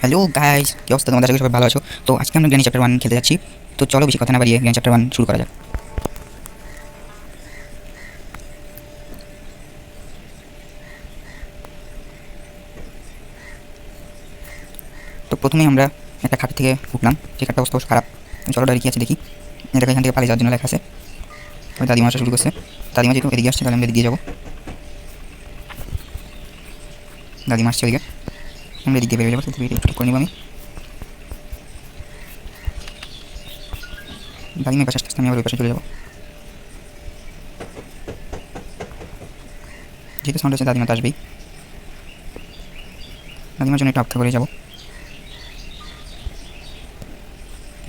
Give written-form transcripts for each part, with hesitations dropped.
Hello guys, কি অবস্থা তোমাদের? আশা করি সবাই ভালো আছো। তো আজকে আমরা গ্র্যানি চ্যাপ্টার 1 খেলতে যাচ্ছি। তো চলো বেশি কথা না বাড়িয়ে গ্র্যানি চ্যাপ্টার 1 শুরু করা যাক। তো প্রথমেই আমরা একটা খাট থেকে উঠলাম, যে খাটটা অবস্থা খারাপ। চলো ডাইরেক্ট কি আছে দেখি। এটা এখান থেকে পালিয়ে যাওয়ার জন্য লেখা আছে। ওই দাদিমা আসা শুরু করছে। দাদিমা যেহেতু এদিকে আসছে তাহলে আমরা এদিকে যাবো। দাদিমা আসছে ওদিকে, আমরা এদিকে বেরিয়ে যাবো। একটু করে নিব আমি। দাদিমার পাশে আসতে আমি আবার ওই পাশে চলে যাবো। যেহেতু সাউন্ড হচ্ছে দাদিমা তো আসবেই। দাদিমার জন্য একটু অপেক্ষা করে যাবো।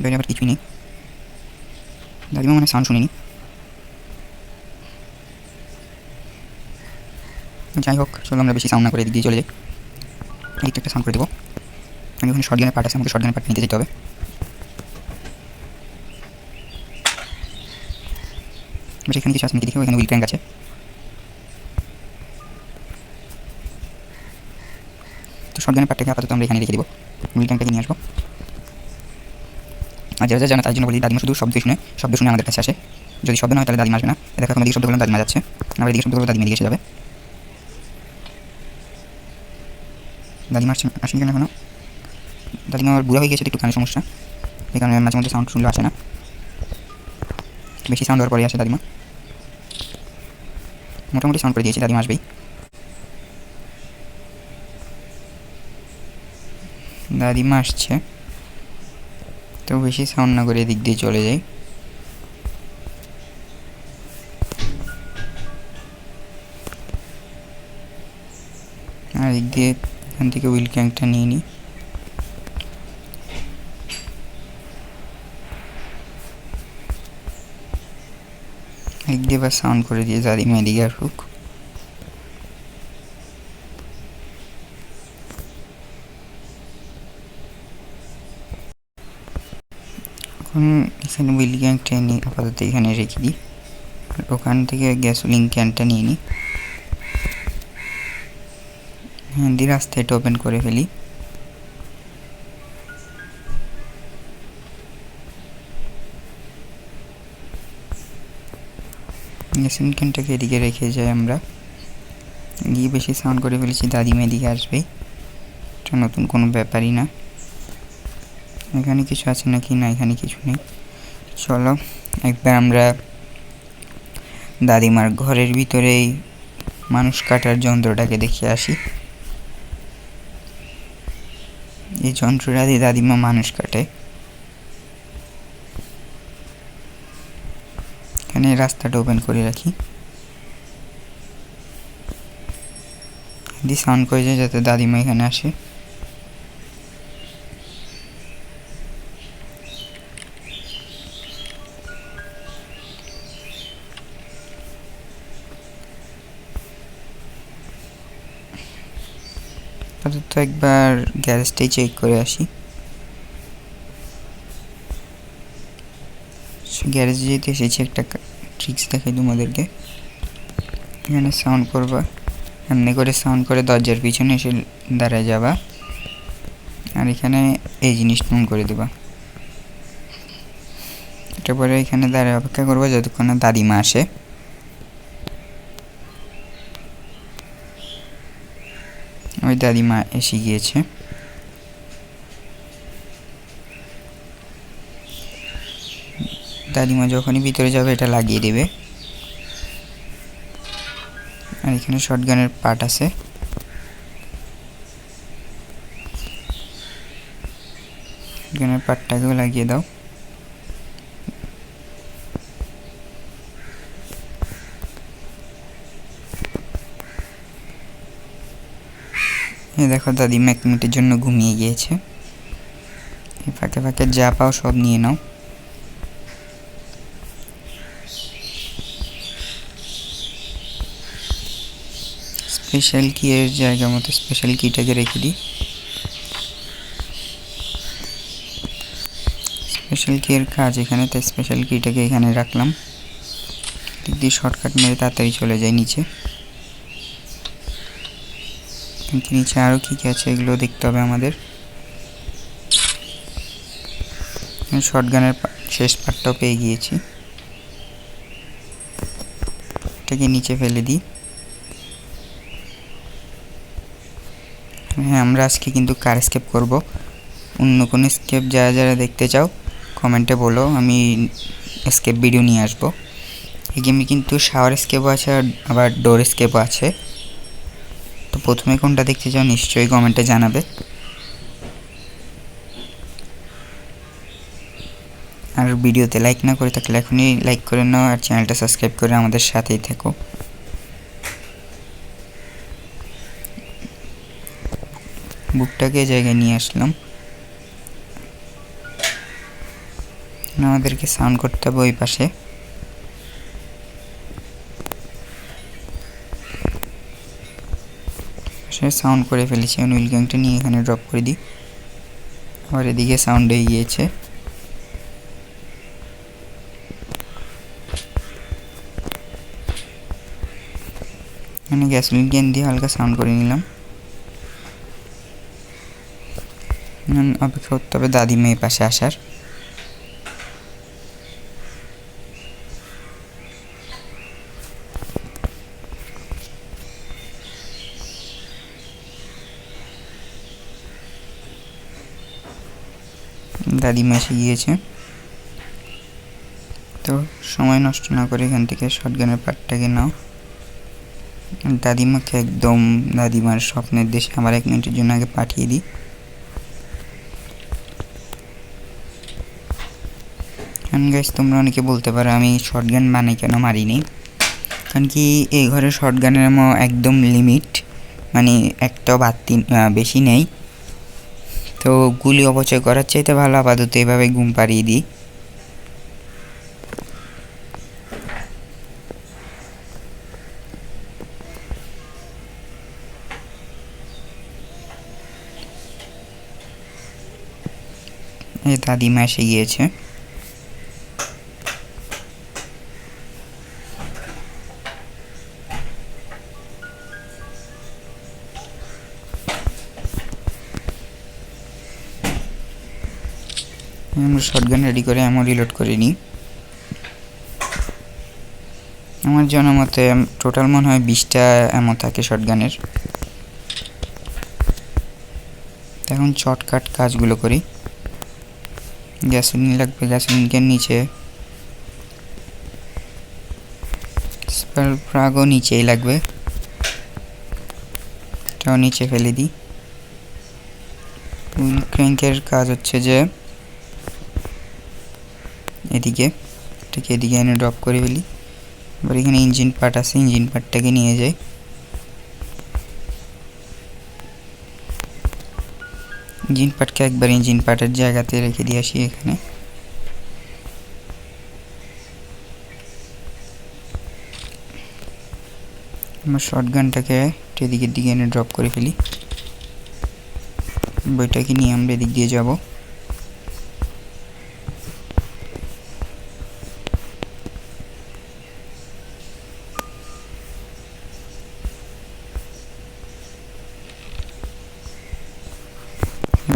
বেরিয়ে আবার কিছুই নেই। দাদিমা মানে সাউন্ড শুনিনি। যাই হোক, চলো আমরা বেশি সাউন্ড না করে এদিক দিয়ে চলে যাই। এদিকটা একটা সাউন্ড করে দেবো। আমি ওখানে শর্টগানের পার্ট আছে, আমাকে শর্টগানের পার্ট নিতে যেতে হবে। বেশ এখানে কিছু আছে নাকি দেখি। ওখানে উইল ক্র্যাঙ্ক আছে। তো শর্টগানের পার্টটাকে আপাতত আমরা এখানে রেখে দেবো। উইল ক্র্যাঙ্কটাকে নিয়ে আসবো। আর যারা জানে তার জন্য বলি, দাদিমা শুধু শব্দ শুনে আমাদের কাছে আসে। যদি শব্দ না হয় তাহলে দাদিমা আসবে না। দেখো এখন এদিকে শব্দ করলাম, দাদিমা যাচ্ছে। আবার এদিকে শব্দ করলে দাদিমা এদিকে এসে যাবে। দাদিমা আসেনি কেন এখনো? দাদিমা আবার বুড়া হয়ে গেছে, একটু কানের সমস্যা, এই কারণে মাঝে মধ্যে সাউন্ড শুনলেও আসে না। বেশি সাউন্ড হওয়ার পরে আসে দাদিমা। মোটামুটি সাউন্ড করে দিয়েছি, দাদিমা আসবেই। দাদিমা আসছে। তো বেশি সাউন্ড না করে এদিক দিয়ে চলে যাই। আর এদিক দিয়ে এখান থেকে উইল ক্র্যাঙ্কটা নিয়ে নিই। এদিক দিয়ে এবার সাউন্ড করে দিয়ে দাদিমা এদিকে আসুক। এখন এখানে উইল ক্র্যাঙ্কটা নিয়ে আপাতত এখানে রেখে দিই। আর ওখান থেকে গ্যাসোলিন ক্যানটা নিয়ে নিই। হ্যাঁ, দিয়ে রাস্তা এটা ওপেন করে ফেলি। গ্যাসোলিন ক্যানটাকে এদিকে রেখে যাই আমরা। গিয়ে বেশি সাউন্ড করে ফেলেছি, দাদিমা এদিকে আসবেই। এটা নতুন কোনো ব্যাপারই না। এখানে কিছু আছে নাকি? না, এখানে কিছু নেই। চলো একবার আমরা দাদিমার ঘরের ভিতরেই মানুষ কাটার যন্ত্রটাকে দেখে আসি। এই যন্ত্রটা দিয়ে দাদিমা মানুষ কাটে। এখানে রাস্তাটা ওপেন করে রাখি, দিয়ে সাউন্ড করে যায় যাতে দাদিমা এখানে আসে। তো একবার গ্যারেজটাই চেক করে আসি। গ্যারেজে যেতে এসেছি, একটা ট্রিক্স দেখাই তোমাদেরকে। এখানে সাউন্ড করবা, এমনি করে সাউন্ড করে দরজার পিছনে এসে দাঁড়ায় যাবা। আর এখানে এই জিনিসটা অন করে দেবা। এটা পরে এখানে দাঁড়ায় অপেক্ষা করবা যতক্ষণ না দাদিমা আসে। ওই দাদিমা এসে গিয়েছে। দাদিমা যখনই ভিতরে যাবে এটা লাগিয়ে দেবে। আর এখানে শটগানের পার্ট আছে। শটগানের পার্টটাকেও লাগিয়ে দাও। এই দেখো দাদিমা 1 মিনিটের জন্য ঘুমিয়ে গিয়েছে। এই ফাঁকে ফাঁকে যা পাও সব নিয়ে নাও। স্পেশাল কি এর জায়গা মতো স্পেশাল কিটাকে রেখে দিই। স্পেশাল কি এর কাজ এখানে, তাই স্পেশাল কিটাকে এখানে রাখলাম। দিক দিয়ে শর্টকাট মেরে তাড়াতাড়ি চলে যায় নিচে। নিচে আরও কী কী আছে এগুলো দেখতে হবে আমাদের। শটগানের শেষ পার্টটাও পেয়ে গিয়েছি। এটাকে নিচে ফেলে দিই। হ্যাঁ, আমরা আজকে কিন্তু কার স্কেপ করব। অন্য কোনো স্কেপ যারা যারা দেখতে চাও কমেন্টে বলো, আমি স্কেপ ভিডিও নিয়ে আসবো। এই গেমে কিন্তু শাওয়ার স্কেপও আছে আবার ডোর স্কেপও আছে। তো প্রথমে কোনটা দেখতে চাও নিশ্চয়ই কমেন্টে জানাবে। আর ভিডিওতে লাইক না করে থাকলে এখনই লাইক করে নাও, আর চ্যানেলটা সাবস্ক্রাইব করে আমাদের সাথেই থেকো। বুকটাকে জায়গায় নিয়ে আসলাম। আমাদেরকে সাউন্ড করতে হবে ওই পাশে। সাউন্ড করে ফেলেছি, হুইল গ্যাংটা নিয়ে এখানে ড্রপ করে দিই। আবার এদিকে সাউন্ড হয়ে গিয়েছে। এখানে গ্যাসোলিন ক্যান দিয়ে হালকা সাউন্ড করে নিলাম। অপেক্ষা করতে হবে দাদিমা এই পাশে আসার। দাদিমা এসে গিয়েছে। তো সময় নষ্ট না করে এখান থেকে শটগানের পার্টটাকে নাও। দাদিমাকে একদম দাদিমার স্বপ্নের দেশে আবার 1 মিনিটের জন্য আগে পাঠিয়ে দিই। গাইস, তোমরা অনেকে বলতে পারো আমি শটগান বানাই কেন মারিনি। কারণ কি এই ঘরে শটগানের একদম লিমিট, মানে একটাও বাড়তি বেশি নেই। তো গুলি অপচয় করার চাইতে ভালো আপাতত এভাবে ঘুম পাড়িয়ে দিই। এই দাদিমা এসে গিয়েছে। আমরা শটগান রেডি করে এমন রিলোড করে নিই। আমার জানা মতে টোটাল মনে হয় 20টা এমন থাকে শটগানের। এখন শর্টকাট কাজগুলো করি। গ্যাসোলিন লাগবে, গ্যাসোলিনকে নিচে, স্পেল প্রাগও নিচেই লাগবে, এটাও নিচে ফেলে দিই। হুইল ক্র্যাঙ্কের কাজ হচ্ছে যে এদিকে এনে ড্রপ করে ফেলি। এবার এখানে ইঞ্জিন পার্ট আছে, ইঞ্জিন পার্টটাকে নিয়ে যাই। ইঞ্জিন পার্টকে একবার ইঞ্জিন পার্টের জায়গাতে রেখে দিয়ে আসি এখানে। আমার শটগানটাকে এদিকের দিকে এনে ড্রপ করে ফেলি। বইটাকে নিয়ে আমরা এদিক দিয়ে যাব।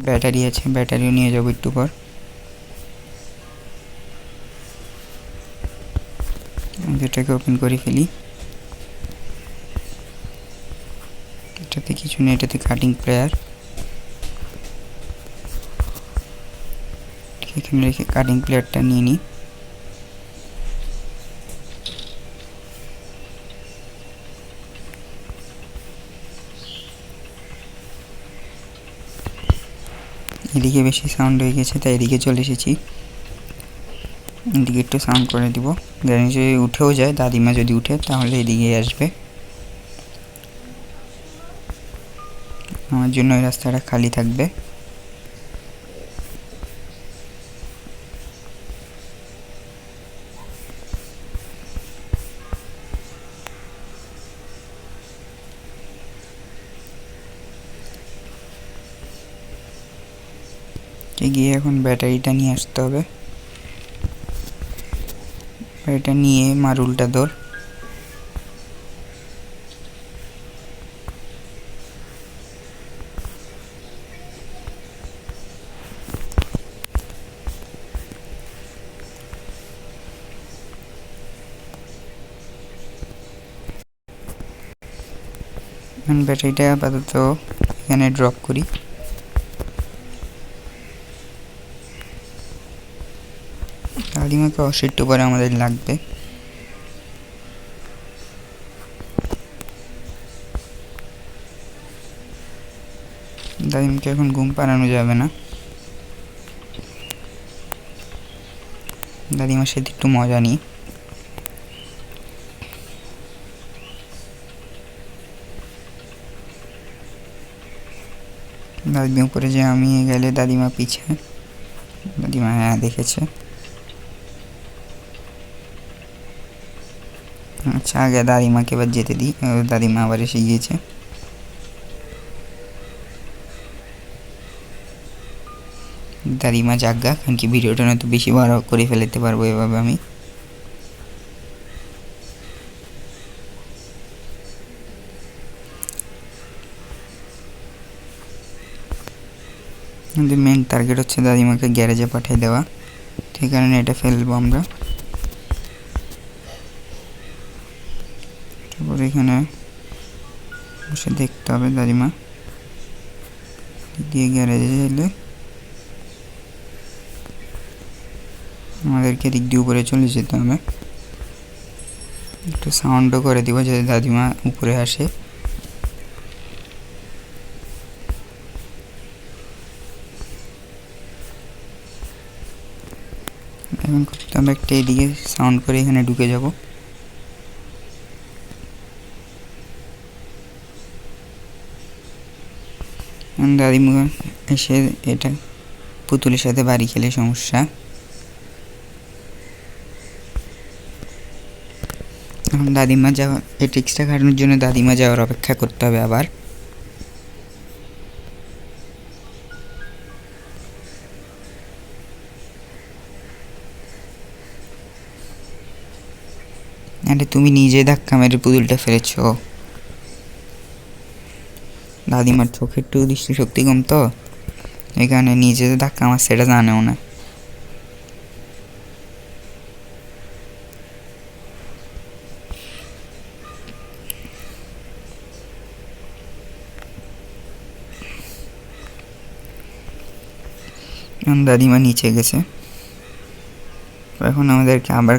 ব্যাটারি আছে, ব্যাটারিও নিয়ে যাবো একটু পর। এটাকে ওপেন করে ফেলি। এটাতে কিছু নেই, এটাতে কাটিং প্লেয়ার। এখানে রেখে কাটিং প্লেয়ারটা নিয়ে নিই। এদিকে বেশি সাউন্ড হয়ে গেছে তাই এদিকে চলে এসেছি। এদিকে একটু সাউন্ড করে দিব, গাড়ি যদি উঠেও যায়, দাদিমা যদি উঠে তাহলে এদিকে আসবে। আমার জন্য এই রাস্তাটা খালি থাকবে। গিয়ে এখন ব্যাটারিটা নিয়ে আসতে হবে। ব্যাটারিটা নিয়ে মারুলটা ধর। ব্যাটারিটা আপাতত এখানে ড্রপ করি। দাদিমাকে অবশ্যই পরে আমাদের লাগবে। দাদিমাকে এখন ঘুম পাড়ানো যাবে না, দাদিমার সাথে একটু মজা নিই। দাদিমা উপরে যে আমি গেলে দাদিমা পিছে, দাদিমা হ্যাঁ দেখেছে। আচ্ছা আগে দাদিমাকে এবার যেতে দিই, দাদিমা আবার এসে গিয়েছে। দাদিমা জাগা, কারণ কি ভিডিওটা নয়তো বেশি বড় করে ফেলতে পারবো এভাবে আমি। কিন্তু মেন টার্গেট হচ্ছে দাদিমাকে গ্যারেজে পাঠিয়ে দেওয়া, সেই কারণে এটা ফেলবো আমরা। তারপর এখানে বসে দেখতে হবে দাদিমা দিয়ে গ্যারেজে এলে আমাদেরকে দিক দিয়ে উপরে চলে যেতে হবে। একটু সাউন্ডও করে দিব যাতে দাদিমা উপরে আসে। এখন করতে হবে একটা এদিকে সাউন্ড করে এখানে ঢুকে যাব। দাদিমা এসে এটা পুতুলের সাথে বাড়ি খেলে সমস্যা। এখন দাদিমা যাওয়া, এই ট্রিক্সটা কাটানোর জন্য দাদিমা যাওয়ার অপেক্ষা করতে হবে আবার। আরে তুমি নিজে ধাক্কা মেরে পুতুলটা ফেলেছ। দাদিমার চোখের একটু দৃষ্টিশক্তি কম তো, এখানে নিজে ধাক্কা আমার সেটা জানেও না। দাদিমা নিচে গেছে, এখন আমাদেরকে আবার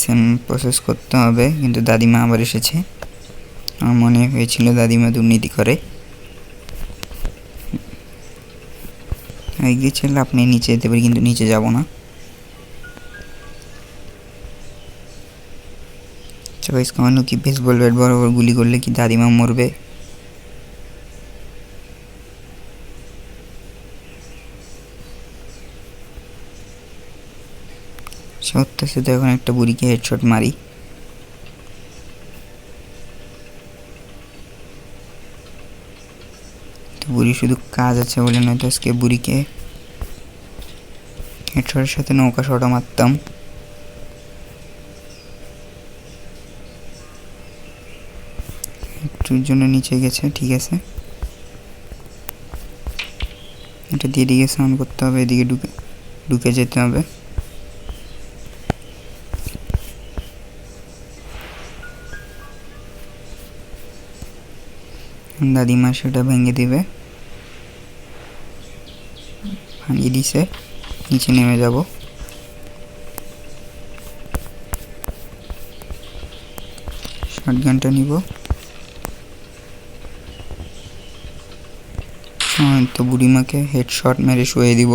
সেম প্রসেস করতে হবে, কিন্তু দাদিমা আবার এসেছে। আমার মনে হয়েছিল দাদিমা দুর্নীতি করে। এগিয়ে ছিল আপনি নিচে যেতে পারি, কিন্তু নিচে যাব না। চয়েস কমানো কি বেসবল ব্যাট বরাবর গুলি করলে কি দাদিমা মরবে? সত্যি সাথে এখন একটা বুড়িকে হেডশট মারি। তো বুড়ি শুধু কাজ আছে বলে নয়তো আজকে বুড়িকে হেডশটের সাথে নৌকা শটও মারতাম। একটুর জন্য নিচে গেছে, ঠিক আছে। এটা দিয়ে এদিকে সাউন্ড করতে হবে, এদিকে ঢুকে যেতে হবে। দাদিমা সেটা ভেঙে দিবে, ভাঙিয়ে দিছে। নিচে নেমে যাব। শটগানটা নিব। তো বুড়িমাকে হেডশট মেরে শুয়ে দিব।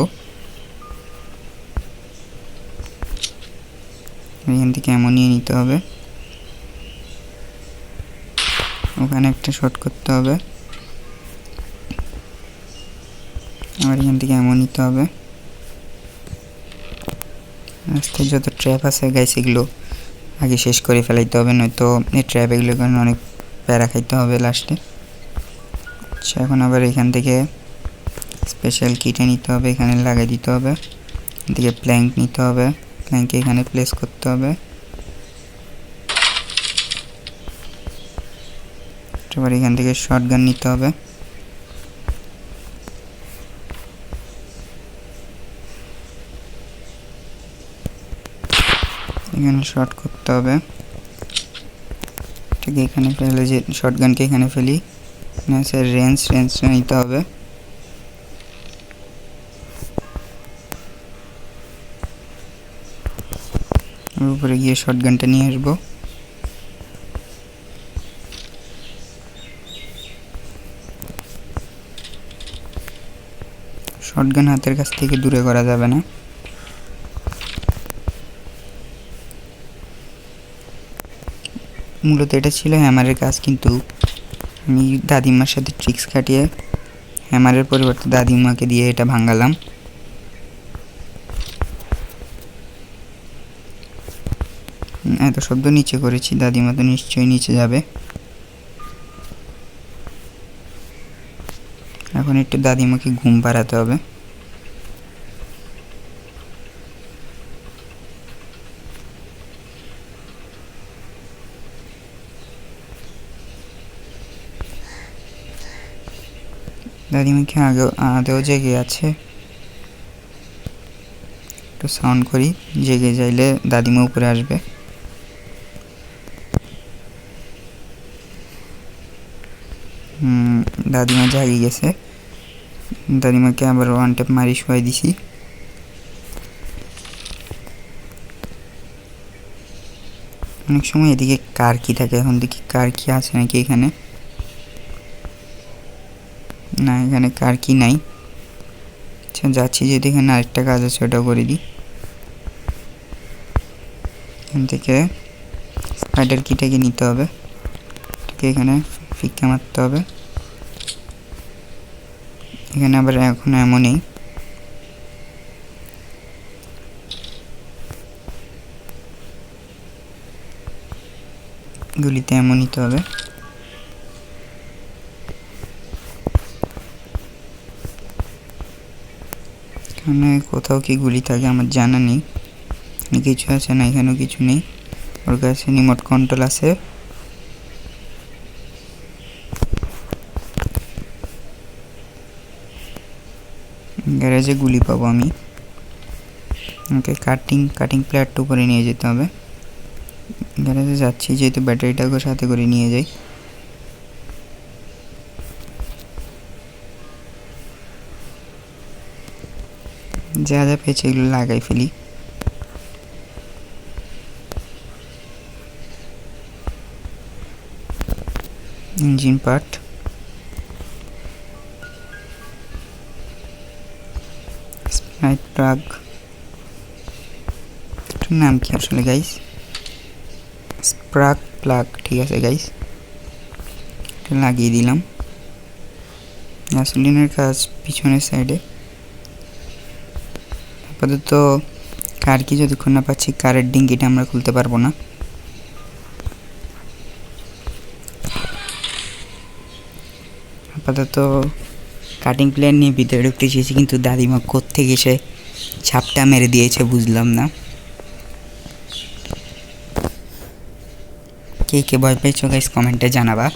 এখান থেকে এমন নিয়ে নিতে হবে, ওখানে একটা শট করতে হবে, আবার এখান থেকে এমন নিতে হবে। রাস্তায় যত ট্র্যাপ আছে গাইস এগুলো আগে শেষ করে ফেলাইতে হবে, নয়তো এই ট্র্যাপ এগুলোর কারণে অনেক প্যারা খাইতে হবে লাস্টে। আচ্ছা এখন আবার এখান থেকে স্পেশাল কিটে নিতে হবে, এখানে লাগাই দিতে হবে। এখান থেকে প্ল্যাঙ্ক নিতে হবে, প্ল্যাঙ্কে এখানে প্লেস করতে হবে। এবার এখান থেকে শটগান নিতে হবে। এখানে শট করতে হবে, ঠিক এখানে ফেলে যে শটগানকে এখানে ফেলি, স্যার রেঞ্জটা নিতে হবে। উপরে গিয়ে শটগানটা নিয়ে আসবো। শটগান হাতের কাছ থেকে দূরে করা যাবে না। মূলত এটা ছিল হ্যামারের কাজ, কিন্তু আমি দাদিমার সাথে ট্রিক্স খাটিয়ে হ্যামারের পরিবর্তে দাদিমাকে দিয়ে এটা ভাঙালাম। এত শব্দ নিচে করেছি, দাদিমা তো নিশ্চয়ই নিচে যাবে। এখন একটু দাদিমাকে ঘুম পাড়াতে হবে। দাদিমা কি আদেও জেগে আছে? একটু সাউন্ড করি, জেগে যাইলে দাদিমা উপরে আসবে। দাদিমা জাগিয়ে গেছে। দাদিমাকে আবার ওয়ান টেপ মারি শুয়াই দিছি। অনেক সময় এদিকে কার কি থাকে, এখন দেখি কার কি আছে নাকি এখানে। না, এখানে কার কি নাই। আচ্ছা, যাচ্ছি যদি এখানে আরেকটা কাজ আছে ওটাও করে দিই। এখান থেকে স্পাইডার কিটাকে নিতে হবে, এখানে ফিক্কা মারতে হবে। এখানে আবার এখন এমনই গুলিতে এমন নিতে হবে। এখানে কোথাও কি গুলি থাকে আমার জানা নেই। কিছু আছে না, এখানেও কিছু নেই। ওর কাছে রিমোট কন্ট্রোল আছে। গ্যারেজে গুলি পাবো আমি। ওকে কাটিং প্লেয়ারটা উপরে নিয়ে যেতে হবে। গ্যারেজে যাচ্ছি, যেহেতু ব্যাটারিটাকে সাথে করে নিয়ে যাই। যা যা পেয়েছে এগুলো লাগাই ফেলি। ইঞ্জিন পার্ট, স্প্রাইট প্লাগ, এটার নাম কি আসলে গাইস? স্পার্ক প্লাগ, ঠিক আছে গাইস, এটা লাগিয়ে দিলাম। গ্যাসোলিনের কাজ পিছনের সাইডে। আপাতত কার কি যতক্ষণ না পাচ্ছি, কারের ডিঙ্গিটা আমরা খুলতে পারবো না। আপাতত কাটিং প্লেয়ার নিয়ে ভিতরে ঢুকতে চেয়েছি, কিন্তু দাদিমা কোত্থেকে এসে ছাপটা মেরে দিয়েছে বুঝলাম না। কে কে ভয় পেয়েছো গাইস কমেন্টে জানাবা।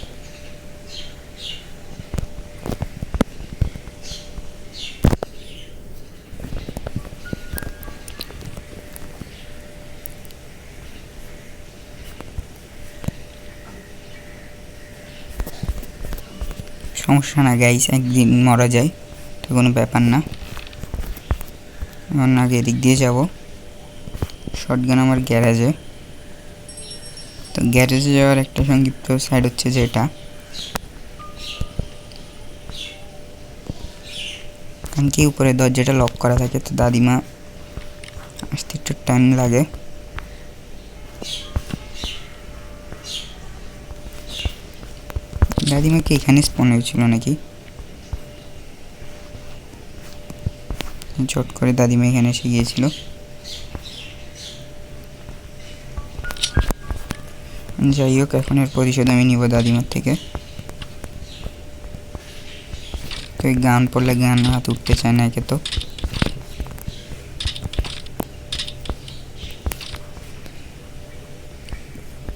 সমস্যা না গাইস, একদিন মরা যায়, তো কোনো ব্যাপার না। এখন আগে এদিক দিয়ে যাব। শটগান আমার গ্যারেজে। তো গ্যারেজে যাওয়ার একটা সংক্ষিপ্ত সাইড হচ্ছে যে এটা, কারণ কি উপরে দরজাটা লক করা থাকে, তো দাদিমা আসতে একটু টাইম লাগে। দাদিমা কি এখানে স্পন হয়েছিল নাকি? চট করে দাদিমা এখানে এসে গিয়েছিল। যাই হোক, এখন এর প্রতিশোধ আমি নিব দাদিমার থেকে। তো এই গান পড়লে গান হাত উঠতে চায় না একে। তো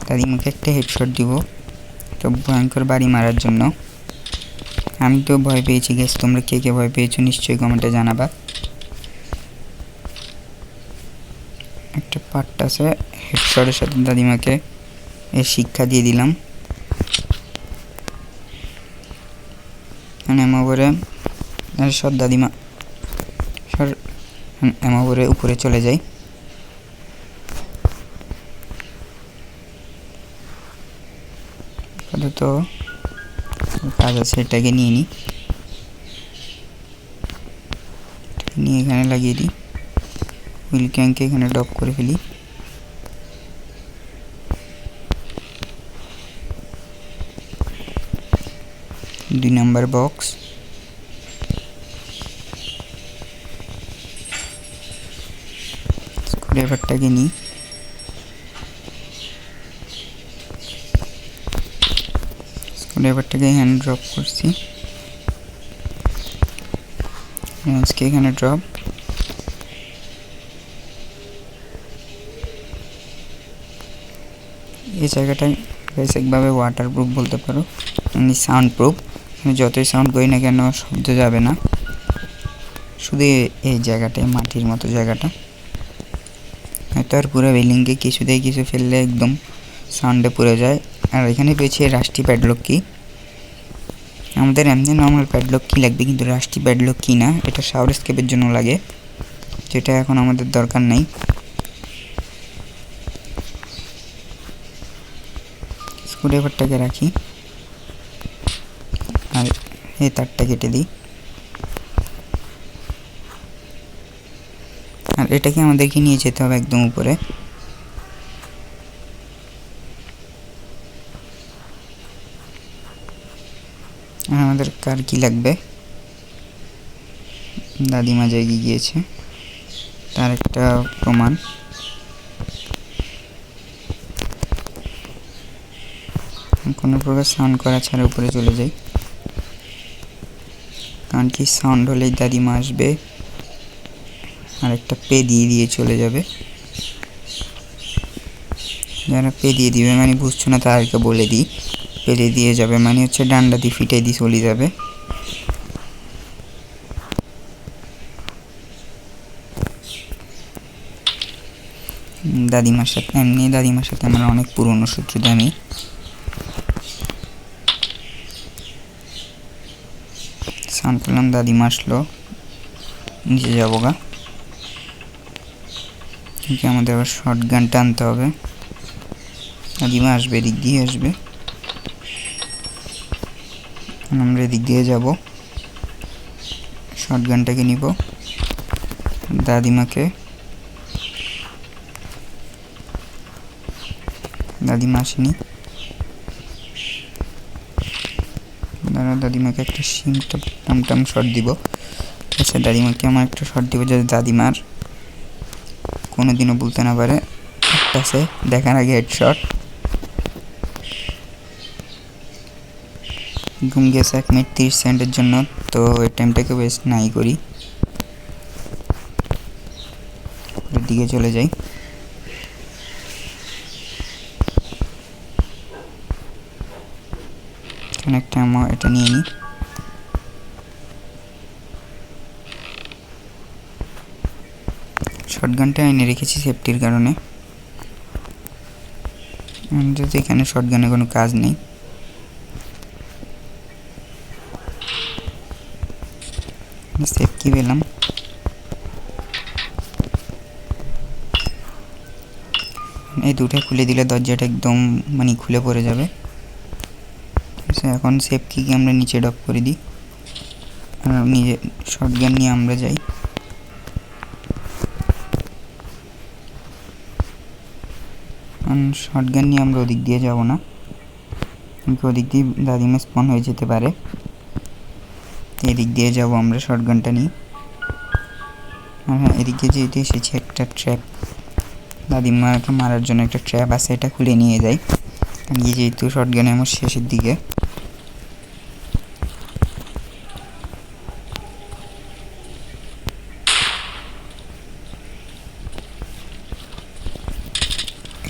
দাদিমাকে একটা হেডশট দিব, তো ভয়ঙ্কর বাড়ি মারার জন্য। আমি তো ভয় পেয়েছি গ্যাস, তোমরা কে কে ভয় পেয়েছো নিশ্চয়ই কমেন্টে জানাবা। একটা পার্ট আছে, হেডশটের সাথে দাদিমাকে এর শিক্ষা দিয়ে দিলাম। এমাবরে সর দাদিমা সর, এমাবরে উপরে চলে যাই। তো কাজ আছে, এটাকে নিয়ে নিই, নিয়ে এখানে লাগিয়ে দিই। হুইল ক্যাংকে এখানে ড্রপ করে ফেলি। দুই নাম্বার বক্স, স্ক্রুড্রাইভারটাকে নিই, স্ক্রুড্রাইভারটাকে এখানে ড্রপ করছি, রেঞ্জকে এখানে ড্রপ। এই জায়গাটায় বেসিকভাবে ওয়াটারপ্রুফ বলতে পারো, মানে সাউন্ড প্রুফ। যতই সাউন্ড করি না কেন শব্দ যাবে না, শুধু এই জায়গাটায় মাটির মতো জায়গাটা। হয়তো আর পুরো বিল্ডিংকে কিছুতেই কিছু ফেললে একদম সাউন্ডে পুড়ে যায়। আর এখানে পেয়েছি রাস্টি প্যাডলক কি। আমাদের এমনি নর্মাল প্যাডলক কি লাগবে, কিন্তু রাস্টি প্যাডলক কি না, এটা শাওয়ার স্কেপের জন্য লাগে, যেটা এখন আমাদের দরকার নেই। স্ক্রুড্রাইভারটাকে রাখি আর এই তারটা কেটে দিই। আর এটাকে আমাদেরকে নিয়ে যেতে হবে একদম উপরে। আর আমাদের কার কি লাগবে, দাদিমা জায়গায় গিয়েছে, তার একটা প্রমাণ। কোনো প্রকার সাউন্ড করা ছাড়া উপরে চলে যাই, কারণ কি সাউন্ড হলেই দাদিমা আসবে আর একটা পে দিয়ে চলে যাবে। যারা পে দিয়ে দিবে মানে বুঝছো না তাদেরকে বলে দিই, পে দিয়ে যাবে মানে হচ্ছে ডান্ডা দিয়ে ফিটাই দিয়ে চলে যাবে। দাদিমার সাথে আমার অনেক পুরনো শত্রুতা। আমি সাউন্ড করলাম, দাদিমা আসলো, নিচে যাবো গা। আমাদের আবার শর্ট গান টানতে হবে, দাদিমা আসবে, এদিক দিয়ে আসবে, আমরা এদিক দিয়ে যাব। শর্ট গানটাকে নিব, দাদিমা আসেনি, দাদিমাকে একটা টাম শট দিব। আচ্ছা, দাদিমাকে আমার একটা শট দিব যাতে দাদিমার কোনোদিনও বলতে না পারে একটা আছে দেখার আগে হেডশট। ঘুম গেছে 1 মিনিট 30 সেকেন্ডের জন্য, তো এই টাইমটাকে ওয়েস্ট নাই করি, দিকে চলে যাই। একটা এটা নিয়ে নিই। শটগানটা এনে রেখেছি সেফটির কারণে, যদি এখানে শটগানে কোনো কাজ নেই। সেফ কি পেলাম, এই দুটো খুলে দিলে দরজাটা একদম মানে খুলে পড়ে যাবে। এখন সেফ কি আমরা নিচে ড্রপ করে দিই আর নিজে শটগান নিয়ে আমরা যাই। শটগান নিয়ে আমরা ওদিক দিয়ে যাব না, ওদিক দিয়ে দাদিমা স্পন হয়ে যেতে পারে, এদিক দিয়ে যাব আমরা শটগানটা নিয়ে। হ্যাঁ, এদিকে যেহেতু এসেছি একটা ট্র্যাপ, দাদিমাকে মারার জন্য একটা ট্র্যাপ আছে, এটা খুলে নিয়ে যাই। যেহেতু শটগানে আমার শেষের দিকে,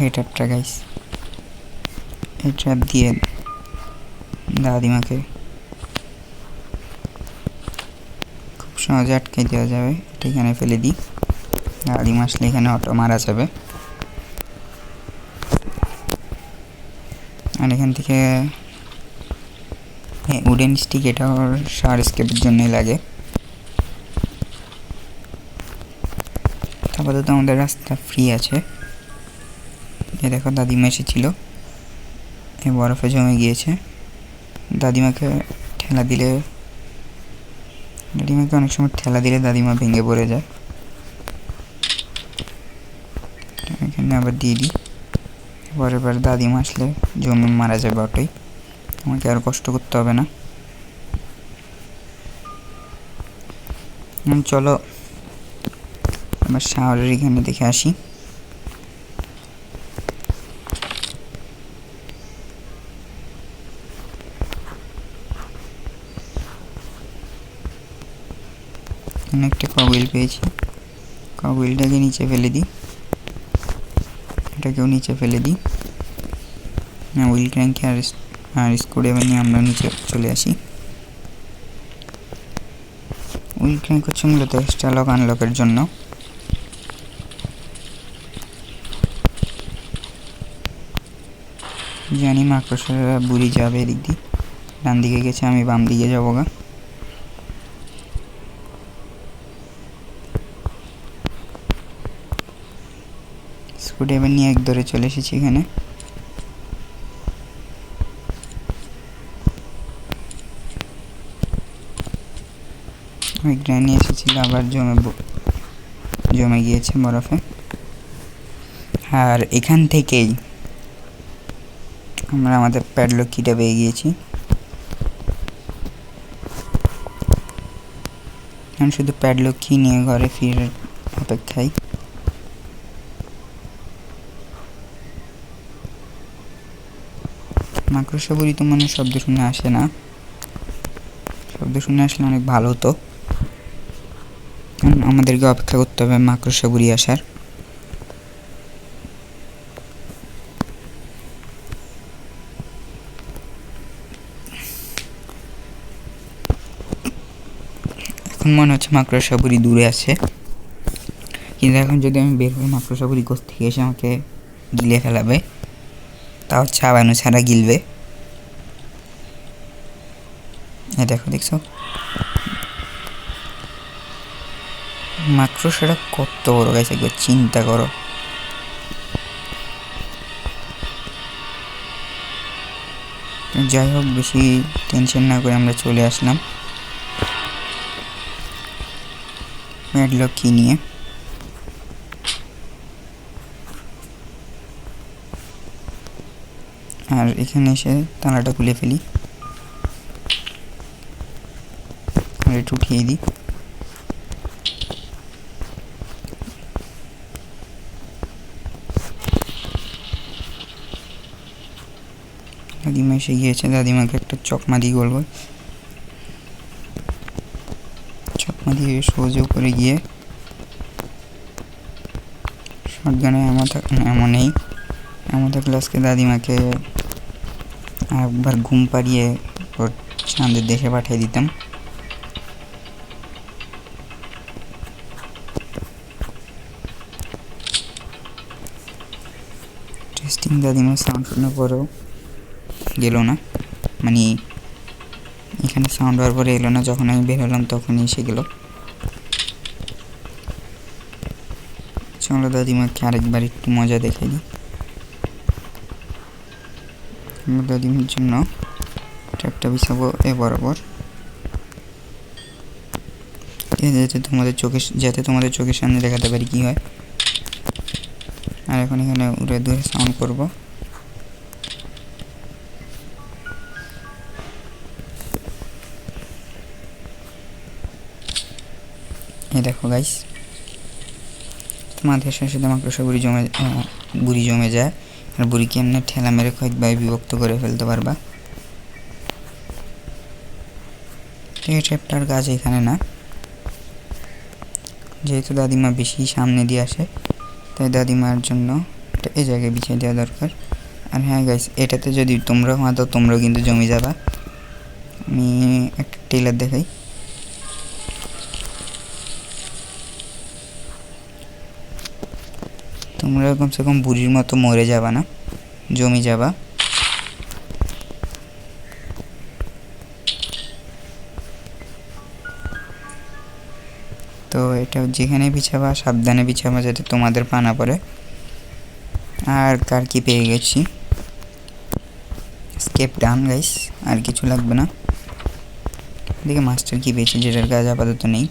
এই ট্র্যাপটা গাইস, এই ট্র্যাপ দিয়ে দাদিমাকে খুব সহজে আটকে দেওয়া যাবে। এটা এখানে ফেলে দিই, দাদিমা আসলে এখানে অটো মারা যাবে। আর এখান থেকে হ্যাঁ, উডেন স্টিক এটা শাওয়ার স্কেপের জন্যই লাগে। আপাতত আমাদের রাস্তা ফ্রি আছে। এ দেখো দাদিমা এসেছিল, এই বরফে জমে গিয়েছে। দাদিমাকে অনেক সময় ঠেলা দিলে দাদিমা ভেঙে পড়ে যায়। এখানে আবার দিয়ে দিই, পরের বার দাদিমা আসলে জমি মারা যাবে ওটাই, আমাকে আর কষ্ট করতে হবে না। চলো আবার শাওয়ারের এখানে দেখে আসি। একটা কগুইল পেয়েছি, কগুইলটাকে নিচে ফেলে দিই, এটাকেও নিচে ফেলে দিই। হুইল ক্র্যাঙ্ক আর স্ক্রুড্রাইভার নিয়ে আমরা নিচে চলে আসি। হুইল ক্র্যাঙ্ক হচ্ছে মূলত এক্সট্রা লক আনলকের জন্য। জানি মাকড়সারা বুড়ি যাবে এদিক দিয়ে, ডান দিকে গেছে, আমি বাম দিকে যাবো গা। স্ক্রুড্রাইভার নিয়ে এক ধরে চলে এসেছি এখানে। ওই গ্রানি এসেছিল, আবার জমে গিয়েছে বরফে। আর এখান থেকেই আমরা আমাদের প্যাডলক কিটা পেয়ে গিয়েছি। আমি শুধু প্যাডলক কি নিয়ে ঘরে ফিরে অপেক্ষায়। মাকড়সা বুড়ি তো মনে শব্দ শুনে আসে না, শব্দ শুনে আসলে অনেক ভালো হতো। আমাদেরকে অপেক্ষা করতে হবে মাকড়সা বুড়ি আসার। এখন মনে হচ্ছে মাকড়সা বুড়ি দূরে আছে, কিন্তু এখন যদি আমি বের হই মাকড়সা বুড়ি কোথা থেকে এসে আমাকে গিলে ফেলাবে, তাও চাবানো ছাড়া গিলবে। দেখো, দেখছো মাকড়সাটা কত বড় গাছ, একবার চিন্তা করো। যাই হোক, বেশি টেনশন না করে আমরা চলে আসলাম প্যাডলক কি নিয়ে। আর এখানে এসে তালাটা খুলে ফেলি, আর একটু উঠিয়ে দিই। দাদিমা এসে গিয়েছে, দাদিমাকে একটা চকমা দিয়ে বলবো, চকমা দিয়ে সোজা করে গিয়ে শটগানে এমন নেই, এমন থাকলে আজকে দাদিমাকে একবার ঘুম পাড়িয়ে ওর চাঁদের দেশে পাঠিয়ে দিতাম। টেস্টিং দাদিমার সাউন্ড শোনার পরেও গেল না, মানে এখানে সাউন্ড হওয়ার পরে এলো না, যখন আমি বের হলাম তখনই এসে গেল। চলো দাদিমাকে আরেকবার একটু মজা দেখাই দিই। দাদিমার জন্য ট্র্যাপটা বিছাবো এ বরাবর, যাতে তোমাদের চোখের সামনে দেখাতে পারি কি হয়। আর এখন এখানে উড়ে দূরে সাউন্ড করব। এই দেখো গাইস, তোমাদের সাথে মাকড়সা বুড়ি জমে যায়, আর বুড়িকে এমনি ঠেলা মেরে কয়েকবার বিভক্ত করে ফেলতে পারবা। এই ট্র্যাপটার কাজ এখানে না, যেহেতু দাদিমা বেশি সামনে দিয়ে আসে, তাই দাদিমার জন্য এই জায়গায় বিছিয়ে দেওয়া দরকার। আর হ্যাঁ গাইস, এটাতে যদি তোমরা মাতো তোমরাও কিন্তু জমে যাবা। আমি একটা টেলার দেখাই, তোমরা কমসে কম বুড়ির মতো মরে যাবা না, জমে যাবা। তো এটা যেখানে বিছাবা সাবধানে বিছাবা যাতে তোমাদের পা না পড়ে। আর কার কি পেয়ে গেছি, স্কেপ ডান গাইস, আর কিছু লাগবে না। এদিকে মাস্টার কি পেয়েছি যেটার কাজ আপাতত নেই।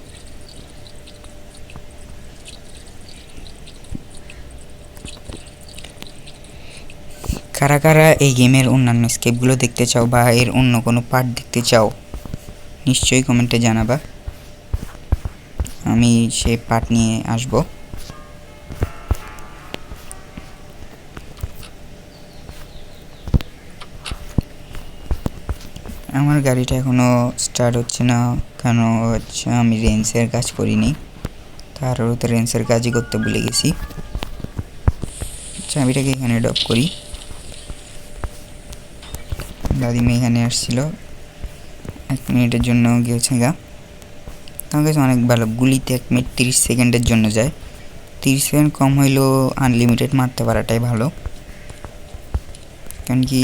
কারা কারা এই গেমের অন্যান্য স্কেপগুলো দেখতে চাও বা এর অন্য কোনো পার্ট দেখতে চাও নিশ্চয়ই কমেন্টে জানাবা, আমি সে পার্ট নিয়ে আসব। আমার গাড়িটা এখনও স্টার্ট হচ্ছে না, কেন হচ্ছে আমি রেঞ্জের কাজ করিনি, তার তো রেঞ্জের কাজই করতে ভুলে গেছি। চাবিটাকে এখানে ড্রপ করি। দাদিমা এখানে আসছিল, 1 মিনিটের জন্য গিয়েছে গা। আমার কাছে অনেক ভালো, গুলিতে 1 মিনিট 30 সেকেন্ডের জন্য যায়। 30 সেকেন্ড কম হইলেও আনলিমিটেড মারতে পারাটাই ভালো, কারণ কি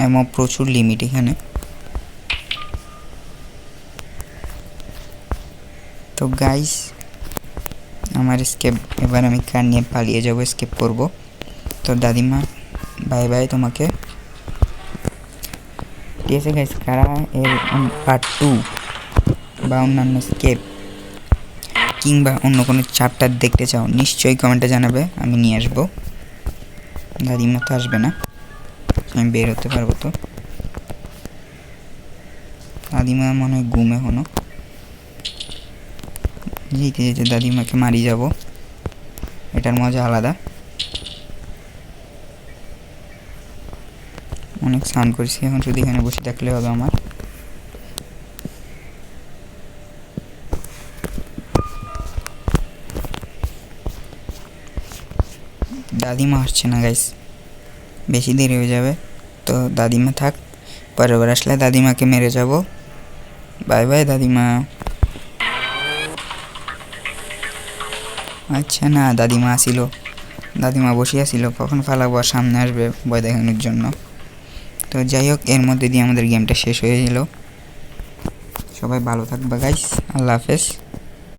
এমন প্রচুর লিমিট এখানে। তো গাইস আমার স্কেপ, এবার আমি কার নিয়ে পালিয়ে যাব, স্কেপ করব। তো দাদিমা বাই বাই তোমাকে। ঠিক আছে গাইস, কারা এর পার্ট 2 বা অন্যান্য স্কেপ কিংবা অন্য কোনো চ্যাপ্টার দেখতে চাও নিশ্চয়ই কমেন্টে জানাবে, আমি নিয়ে আসবো। দাদিমা তো আসবে না, আমি বের হতে পারবো তো। দাদিমা মনে হয় ঘুম এখনো, যেতে যেতে দাদিমাকে মারি যাব, এটার মজা আলাদা। অনেক স্নান করেছি, এখন শুধু এখানে বসে থাকলে হবে আমার। দাদিমা আসছে না গাইস, বেশি দেরি হয়ে যাবে। তো দাদিমা থাক, পরের বার আসলে দাদিমাকে মেরে যাব। বাই বাই দাদিমা। আচ্ছা না, দাদিমা আসিল, দাদিমা বসে আসিল, কখন ফালাবো আর সামনে আসবে ভয় দেখানোর জন্য। তো যাই হোক, এর মধ্যে দিয়ে আমাদের গেমটা শেষ হয়ে গেল। সবাই ভালো থাকবা গাইস, আল্লাহ হাফেজ।